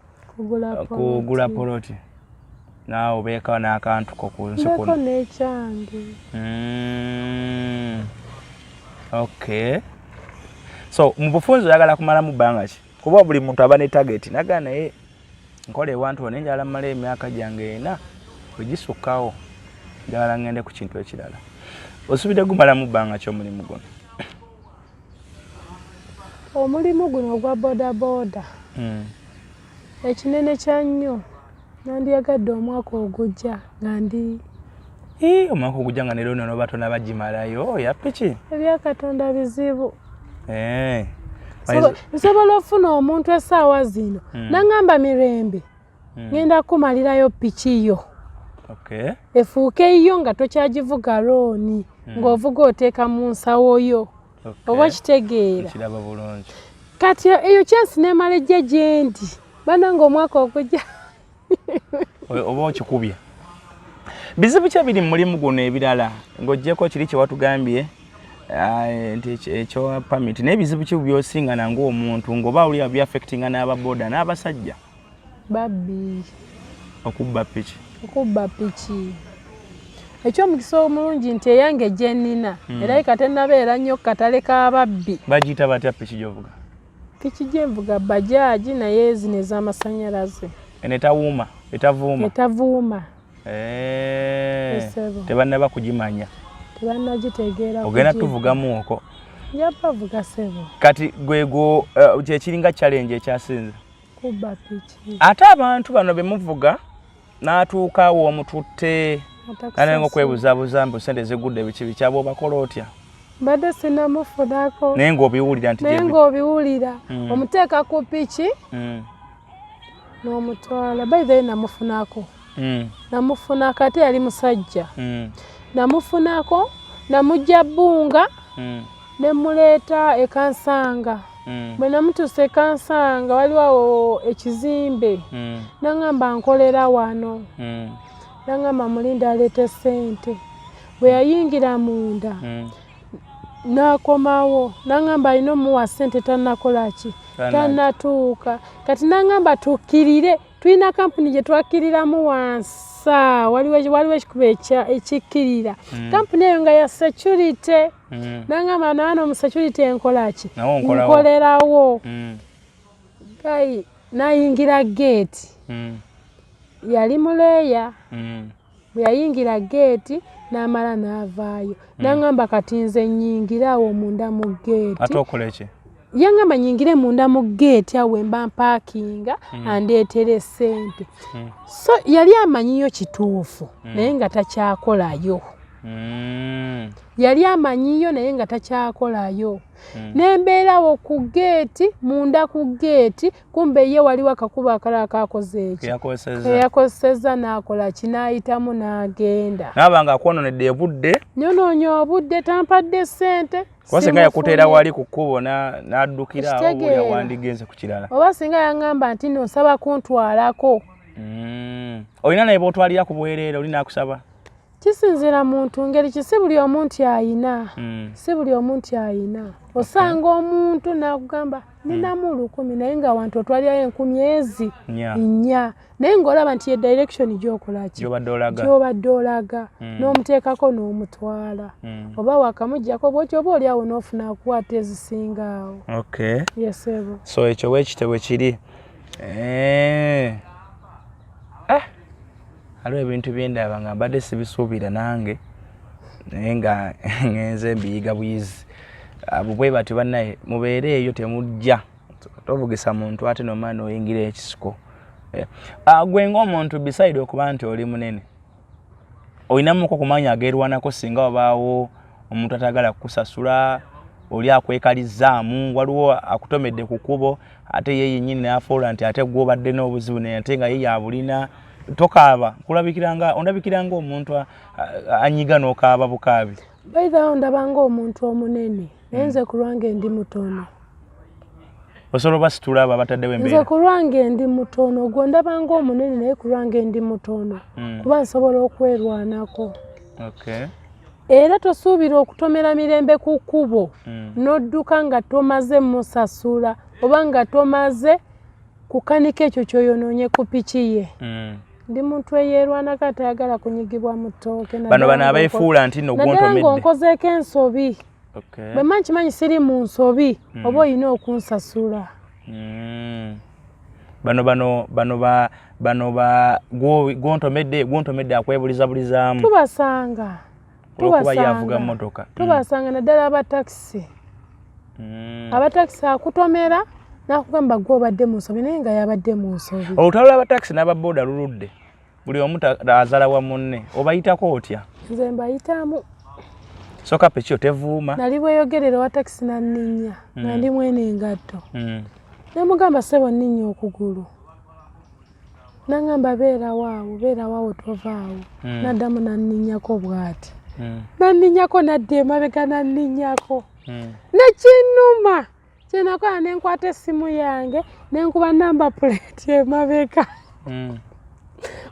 kugula poloti naawe obeeko n'akantu ko ku nsi kuno? Mbeko n'ekyange. So mu bufunzi oyagala kumalamu bbanga ki? Kuba buli muntu aba ne target. Naga naye nkola ewantu ono njagala mmala emyaka gyange 4 wegisukkawo njagala ngende ku kintu ekirala. Osuubidde gumalamu bbanga ki omulimu guno? Omulimu guno ogwa bodaboda ekinene kya nnyo nandyagadde omwaka ogujja nga ndi omwaka ogujja nga nero noba tonabagimalayo ya piki? Ebya Katonda bizibu. Nsobola ofuna omuntu essaawa zino nangamba mirembe ngenda kumalirayo piki yo efuuke yo nga tokyagivuga looni ng'ovuga oteeka mu nsawo yo. Oba kitegeera? Kiraba bulungi. Kati eyo kyensi neemala ejja gye ndi bananga omwaka ogujja oba okikubye. Bizibu ki ebiri mu mulimu guno ebirala ng'oggyeko kiri kye watugambye nti ekyo pamiti naye bizibu ki by'osinga nangu omuntu ng'oba oli byaffectinga n'ababoda n'abasajja? Babbi. Okubba piki? Okubba piki. Ekyomukisa omulungi nti eyange gye nnina era kate nabeera nnyo katale k'ababbi. Bagiyita batya piki gy'ovuga? Piki gye nvuga bajaaji naye zino ez'amasannyalaze. Etawuuma? Etavuuma? Etavuuma. Tebannaba kugimanya? Tebannagitegeera. Ogenda tuvugamu okwo? Njaba vuga sebo. Kati gwego kyekiringa challenge ekyasinze? Kubba piki. Ate abantu bano be muvuga n'atuukaawo omututte nanenga okwebuzaabuza mbu sente zigudde biki bikyaba obakola otya? Mbadde sinnamufunako. Naye ng'obiwulira nti naye ng'obiwulira omuteeka ku piki n'omutwala. By the way namufunako. Namufunako ate yali musajja. Namufunako namujja bbunga ne muleeta ekansanga. Bwe namutuusa ekansanga waliwo ekizimbe nangamba nkolera wano. Nangamba mulinda aleete ssente. Bwe yayingira munda n'akomawo nangamba alina omuwa ssente tannakola ki tanatuuka kati nangamba tukkirire tulina kampuni gye twakkiriramu wansa waliwo ekikuba ekikkirira kampuni eyo nga ya security nangamba naano mu security enkolaki nkolerawo gayi nayingira gate yali muleeya bwe yayingira gate n'amala n'avaayo nangamba kati nze nyingirawo munda mu gate ate okola ki yangamba nyingire munda mu gate awo mba mpaakinga andeetere ssente so yali amanyiyo kituufu naye nga takyakolayo yali amanyiyo naye nga takyakolayo nembeerawo ku gate munda ku gate kumbe ye waliwo akakuba akala akakoze ekyo yakozesezza n'akola kinaayitamu n'agenda naabanga akwononedde obudde nyonoonya obudde tampadde ssente kuba singa yakuteera wali ku kkubo n'addukira awo buli awandigenze ku kirala oba singa yangamba nti nosaba kuntwalako olina naye b'otwalira ku bwereere oli n'akusaba kisinzira muntu ngeri ki si buli omuntu ayina si buli omuntu ayina osanga omuntu n'akugamba ninamu 1,000 naye nga wantu otwalirayo 10,000 nnya naye ng'olaba nti ye direction gy'okolaki gy'obadde olaga n'omuteekako n'omutwala oba wakamuggyako bwotyo oba oli awo n'ofuna akukwata ezisinga awo yesebo so ekyo weekitebwe kiri aliwo ebintu byendaba nga mbadde sibisuubira nange naye nga ngenze mbiyiga bwizi bwe bati bannaye mubeere eyo temujja tovugisa muntu ate nomala noyingira ekisiko gwe ng'omuntu beside okuba nti oli munene olinamuko kumanya ageerwanako singa wabaawo omuntu atagala kukusasula oli akwekalizaamu waliwo akutomedde ku kkubo ate ye yennyini n'afuula nti ate gw'obadde n'obuzibu naye ate nga ye yabulina tokaaba ondabikiranga omuntu anyiga n'okaaba bukaabi baithawo ndabanga omuntu omunene naye nze ku lwange ndi mutono osobola obasitula abo abataddewo embeera nze ku lwange ndi mutono gwe ndabanga omunene naye ku lwange ndi mutono kuba nsobola okwerwanako era tosuubira okutomera mirembe ku kkubo n'odduka nga tomaze musasula oba nga tomaze kukanika ekyo kyoyonoonye ku piki ye ndi muntu eyeerwanako atayagala kunyigibwa mu ttooke bano abeefuula nti nno gwontomedde ng'onkozeeko ensobi bwe mmanyi kimanyi siri mu nsobi oba olina okunsasula bano gwontomedde akwebulizabulizaamu tubasanga naddala abatakisi abatakisi akutomera nakugamba gwe obadde mu nsobi naye nga yabadde mu nsobi olutalo lw'abatakisi n'ababoda luludde buli omu azala wa munne obayitako otya nze mbayitamu soka pekyo tevuuma nali bweyogerera wa takisi nanninnya nga ndi mwene engatto nemugamba ssebo nninnya okugulu nangamba beerawaawo tovaawo naddamu nanninnyako bw'ati nanninnyako nadda emabega nanninnyako nekinnuma kyenakola nenkwata essimu yange nenkuba namba plate emabega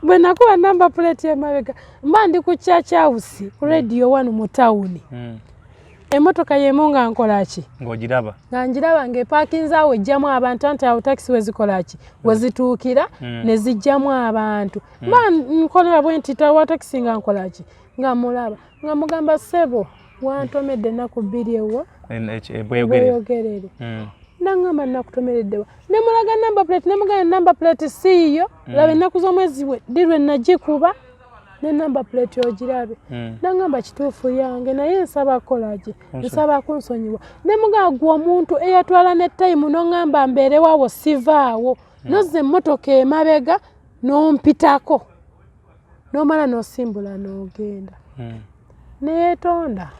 bwe nakuba namba plate emabega mba ndi ku church house ku radio 1 mu tawuni emmotoka yemu nga nkolaki ng'ogiraba nga njiraba ng'epaakinze awo ejjamu abantu anti awo takisi wezikola wezituukira ne zijjamu abantu mba nkolera bwe nti tawa takisi nga nkolaki nga mulaba nga mugamba ssebo wantomedde ennaku 2 ewa bweyogerere nangamba nakutomereddewa nemulaga namba plate nemugamba namba plate siiyo laba ennaku z'omwezi dirwe nagikuba ne namba plate ogirabe nangamba kituufu yange naye nsaba kolaki nsaba kunsonyiwa nemugamba gwe omuntu eyatwala ne time nongamba mbeerewaawo sivaawo nozza emmotoka emabega nompitako nomala nosimbula n'ogenda neyeetonda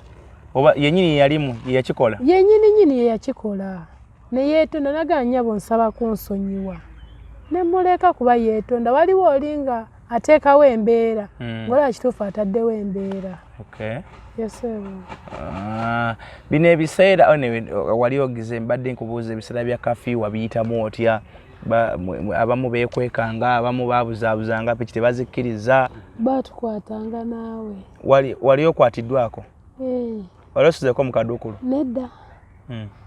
oba yenyini yalimu yeyakikola yenyini yeyakikola neyeetonda naga nnyabo nsaba kunsonyiwa nemuleka kuba yeetonda waliwo olinga ateekawo embeera ng'olaba kituufu ataddewo embeera bino ebiseera wali ogize mbadde nkubuuza ebiseera bya kafiyu wabiyitamu otya abamu beekwekanga abamu baabuzaabuzanga piki tebazikkiriza batukwatanga naawe wali okwatiddwako wali osizeko mu kaduukulu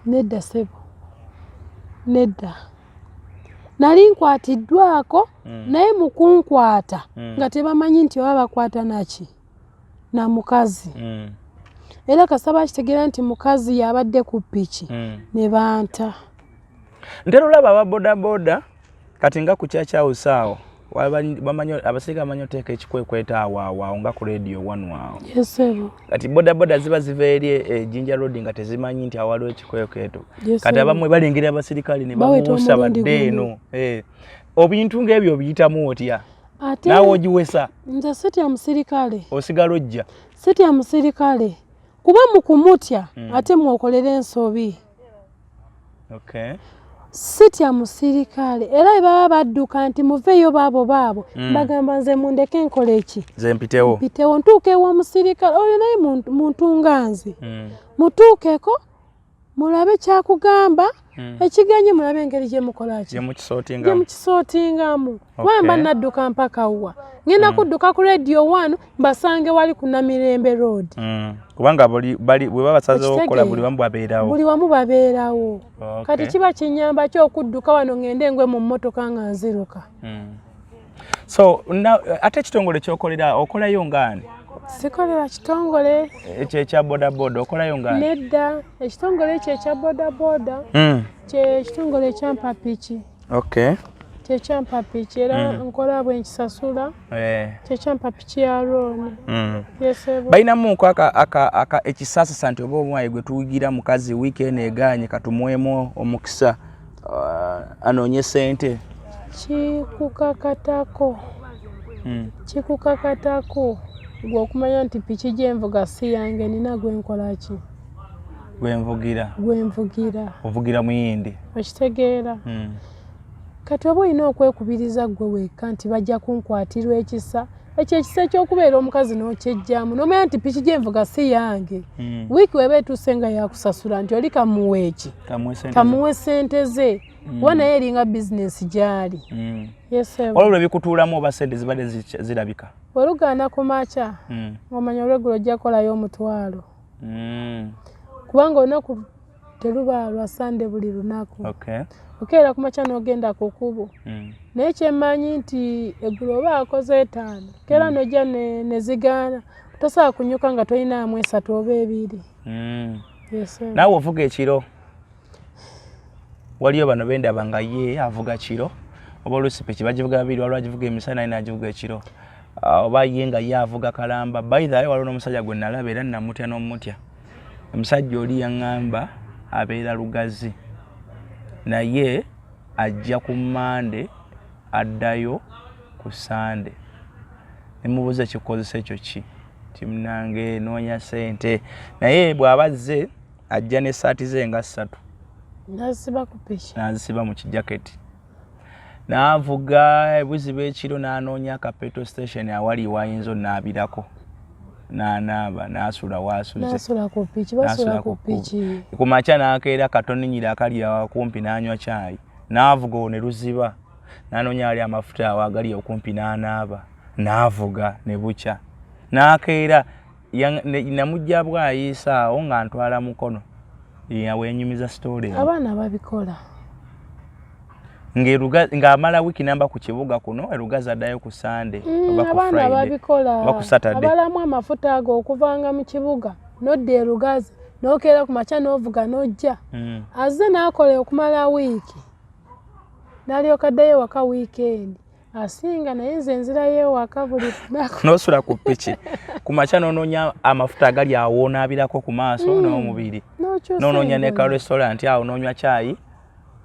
nedda ssebo nedda nali nkwatiddwako naye mu kunkwata nga tebamanyi nti oba bakwata naki na mukazi era kasaba kitegeera nti mukazi yabadde ku ppiki ne banta ntera olaba aba bodaboda kati nga ku kyakyawusaawo abasirika bamanyi oteeka ekikwekweta awo nga ku radio 1 waawo kati bodaboda ziba ziva eri Jinja Road nga tezimanyi nti awo waliwo ekikwekweto kati abamwe balengera abasirikale ne bamuusa badde eno obintu ng'ebyo obiyitamu otya naawe ogiwesa nze sitya musirikale osigala ojja sitya musirikale kuba mu kumutya ate mwokolera ensobi sitya musirikale era baba badduka nti muveeyo baabo bagamba nze mundeke nkola eki nze mpitewo ntuuke ewa musirikale oyo naye muntu nga nze mutuukeko mulabe kyakugamba ekiganye mulabe engeri gye mukolaki gye mukisootingamu wamba nadduka mpaka wa ngenda kudduka ku radio 1 basange wali ku Namirembe Road kubanga bwe babasazeewo okukola buli wamu babeerawo kati kiba kinyamba kyokudduka wano ngende ngwe mu mmotoka nga nziruka so ate ekitongole kyokolera okolayo ngaani sikolera kitongole ekyo ekya bodaboda okolayo ngaani nedda ekitongole ekyo ekya bodaboda ekitongole ekyampa piki kyekyampa piki era nkola bwe nkisasula kyekyampa piki ya looni balinamuko ekisaasasa nti oba omwayi gwe tuwugira mukazi wiiki eno eganye katumuwemu omukisa anoonye sente kikukakatako gwe okumanya nti piki gyenvuga si yange nina gwenkolaki gwenvugira ovugira muyindi okitegeera kati oba olina okwekubiriza gwe wekka nti bajja kunkwatirwa ekisa ekyo ekisa ekyokubeera omukazi n'okyejjaamu n'omanya nti piki gyenvuga si yange wiiki weba etuuse nga yakusasula nti oli kamuweeki kamuwe sente ze kuba naye eringa bizinesi gyali olwo bikutuulamu oba sente zibadde zirabika olugaana ku makya omanya olweggulo ojja kukolayo omutwalo kubanga olunaku teruba lwa sande buli lunaku okeera ku makya n'ogenda ku kkubo naye kyemmanyi nti eggulo oba akoze 5 keera n'ojja ne zigaana tosobola kunyuka nga tolinaamu 3 oba 2 naawe ovuga ekiro waliyo bano bendaba nga ye avuga kiro oba oluusi piki bagivuga babiri waliwo agivuga emisana naye nagivuga ekiro oba ye nga ye avuga kalamba by the way waliwo n'omusajja gwe nalaba era namutya n'omutya omusajja oli yaŋŋamba abeera Lugazi naye ajja ku Mande addayo ku Sande nemubuuza ekikozesa ekyo ki timunange noonya sente naye bw'abazze ajja n'essaati ze nga 3 nazisiba mu kijaketi n'avuga ebuziba ekiro n'anoonya aka petrol station awali wayinza onaabirako n'anaaba n'asula waasuze ku makya n'akeera katoninyira akali akumpi n'anywa caayi n'avuga ono ne luziba n'anoonya ali amafuta awo agali okumpi n'anaaba n'avuga ne bukya n'akeera namujja bwayiisa awo nga ntwala mukono yawenyumiza story abaana babikola ng'amala wiiki namba ku kibuga kuno Lugazi addayo ku Sande oba ku Friday abaana babikola oba ku Saturday abalamu amafuta ago okuvanga mu kibuga nodde Lugazi n'okeera ku makya n'ovuga n'ojja azze n'akola okumala wiiki n'alyoka addayo waka weekend asinga naye nze nzirayo waka buli lunaku n'osula ku piki ku makya n'onoonya amafuta agali awo onaabirako ku maaso n'omubiri n'onoonya ne ka restaurant awo n'onywa caayi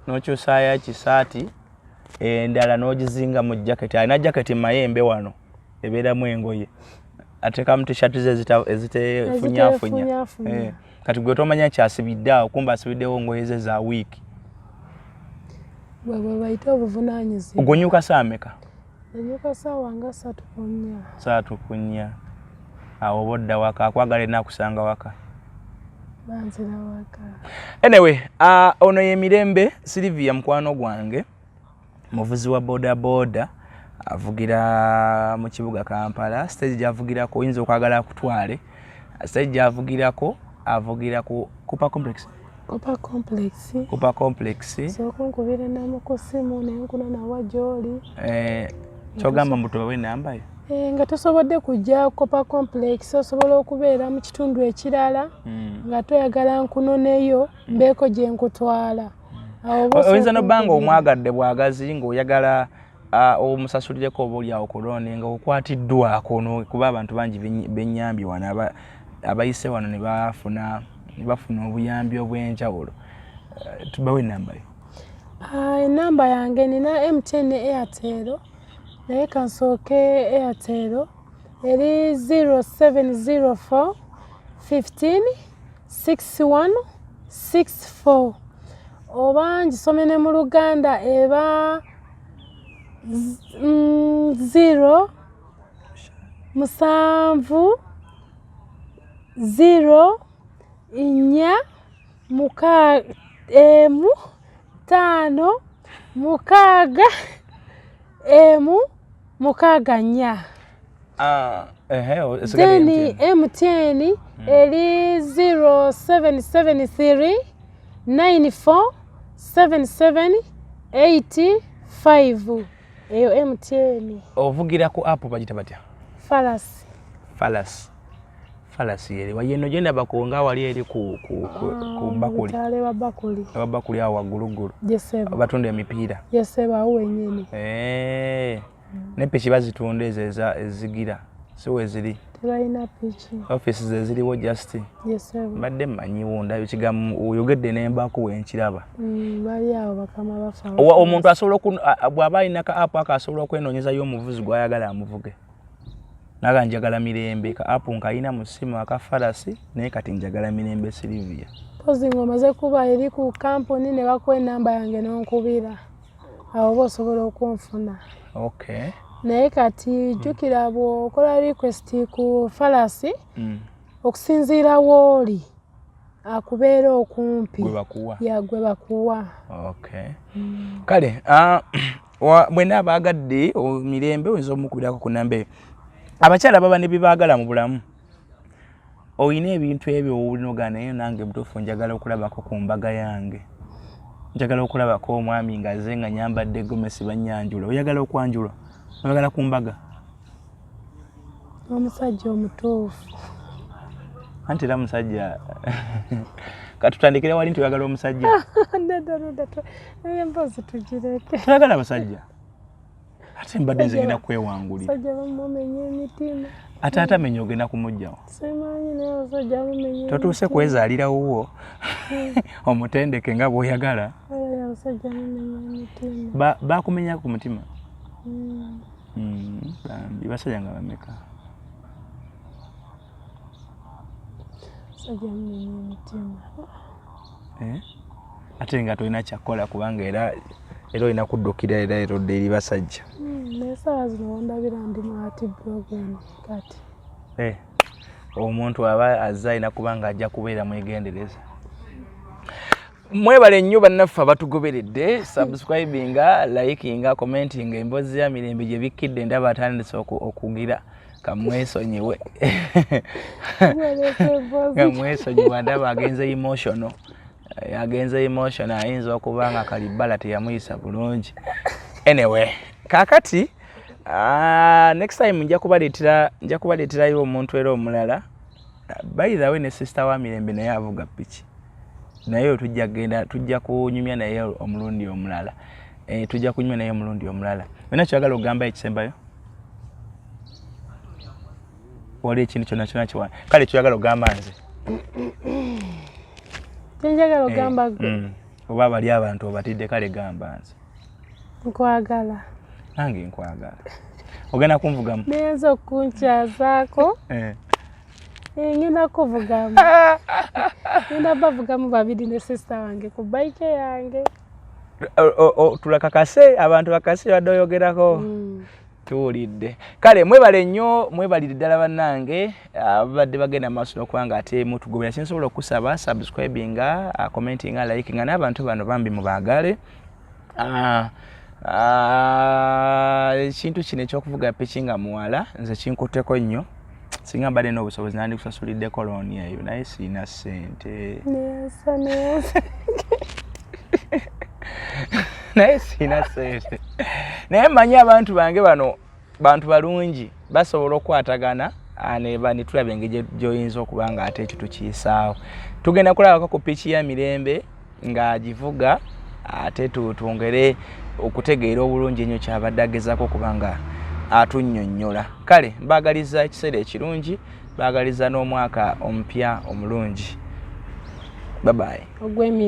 n'okyusaayo kisaati endala n'ogizinga mu jaketi alina jaketi mayembe wano ebeeramu engoye ateekamu t-shirt ze ezitefunyafunya kati gwe tomanya kyasibidde awo kumba asibiddewo ngoye ze za wiiki bwe bayita obuvunaanyizibwa ogonyuka saameka enyuka saawa nga 3:4 awo oba odda waka akwagala enakusanga waka banzira waka anyway ono ye Mirembe Sylvia mukwano gwange muvuzi wa bodaboda avugira mu kibuga Kampala stage gyavugirako oyinza okwagala akutwale stage gyavugirako avugira ku Cooper Complex Copper complex. So kunkubira namukusimu nenkuna nawa joli. Kyogamba mbu tubawe namba yo? Nga tosobodde kujja Copper complex osobola okubeera mu kitundu ekirala nga toyagala nkunoneyo mbeeko gye nkutwala. Oyinza n'obbanga omwagadde bwagazi ng'oyagala omusasulireko oba oli awo kulone nga okwatiddwako kuba abantu bangi bennyambye wano abayise wano ne bafuna obuyambi obw'enjawulo. Tubawe enamba yo? Enamba yange nina MTN Airtel naye kansooke Airtel eri 0704 15 61 64 oba ngisome ne mu Luganda eba 0 musanvu 0 inya emu 5 mukaaga emu mukaaga nnya. Then MTN eri 0773 94 7785 eyo MTN. Ovugira ku app bagita batya? Falas yeri wayeno genda bakonga wali eri ku bakuli. Tale wa bakuli. Abakuli awo waggulu. Yeseba. Batunda emipiira. Yeseba awo wenyene. Ne piki bazitunda ezigira. So eziri. Tebalina piki. Offices eziriwo just. Yeseba. Badde manyiwo ndayo kigamu oyogedde n'embako wenkiraba. Bali awo bakama bafa. Omuntu asobola bw'aba alina ka app akasobola okwenonyezayo omuvuzi gw'ayagala amuvuge. Naga njagala mirembe ka app nkayina mu simu aka Falasi naye kati njagala mirembe Silivia. Pozi ngomaze kuba eri ku kampuni ne bakuwa enamba yange n'onkubira. Awo bosobola okunfuna. Okay. Naye kati jjukira bw'okola request ku Falasi okusinziira w'oli akubeera okumpi. Gwe bakuwa. Gwe bakuwa. Okay. Kale bwena abaagadde mirembe oyinza omukubirako ku namba eyo. Abakyala baba ne bibaagala mu bulamu. Oyina ebintu ebyo owulinoga naye nange butuufu njagala okulabako ku mbaga yange. Njagala okulabako omwami ngaze nga nyambadde gomesi bannyanjula. Oyagala okwanjulwa? Oyagala ku mbaga? Omusajja omutuufu. Anti era musajja. Katutandikire wali nti oyagala omusajja. Naye mpozi tugireke. Tuyagala abasajja. Ate mbadde nzigenda kwewangulira. Sajja bamumenye emitima. Ate atamenya ogenda kumugjawo. Simanyi naye abasajja bamumenye. Totuuse kwezaalirawo omutendeke nga bw'oyagala. Abasajja bamumenye emitima. Bakumenya ku mutima? Bambi basajja nga bameka? Abasajja bamumenye emitima. Ate nga tolina kyakola kubanga era olina kuddukira era erodde eri basajja. N'essaawa zino wandabira ndi mu ati blogeni kati. Omuntu aba azze alina kubanga ajja kubeera mwegendereza. Mwebale nnyo bannaffe abatugoberedde, subscribinga, likinga, commentinga emboozi ya mirembe gye bikkidde ndaba atandise okugira kamwesonyiwe. Kamwesonyiwe ndaba agenze emotional. Agenze emotional ayinza okuba nga kalibala teyamuyisa bulungi. Anyway, kakati next time nja kubaleeterayo omuntu era omulala. By the way ne sister wa mirembe naye avuga piki. Naye tujja kunyumya naye omulundi omulala. Tujja kunyumya naye omulundi omulala. Wena kyagala ogamba ekisembayo? Wali ekintu kyonna kiwana. Kale kyagala ogamba nze. Njagala ogamba gwe. Oba bali abantu obatidde kale gamba nze. Nkwagala. Nange nkwagala. Ogenda kunvugamu? Neenza okunkyazaako. Ngenda kuvugamu. Ngenda bavugamu babiri ne sister wange ku bike yange. Tulakakase abantu bakase badde oyogerako. Tuwulidde. Kale mwebale nnyo, mwebalire ddala bannange abadde bagenda maaso n'okubanga ate mutugobera. Kinsobola okusaba subscribinga, commentinga, likinga n'abantu bano bambi mubaagale. Ekintu kino ekyokuvuga piki nga muwala nze kinkutteko nnyo. singa mbadde n'obusobozi nandikusasulidde looni eyo naye siina ssente naye siina ssente naye mmanyi abantu bange bano bantu balungi basobola okukwatagana ne tulaba engeri gy'oyinza okuba nga ate ekyo tukiyisaawo. Tugenda kulabako ku piki ya Mirembe ng'agivuga ate twongere okutegeera obulungi ennyo kyabadde agezaako okuba nga atunnyonnyola. Kale mbaagaliza ekiseera ekirungi, mbaagaliza n'omwaka omupya omulungi. Bye bye.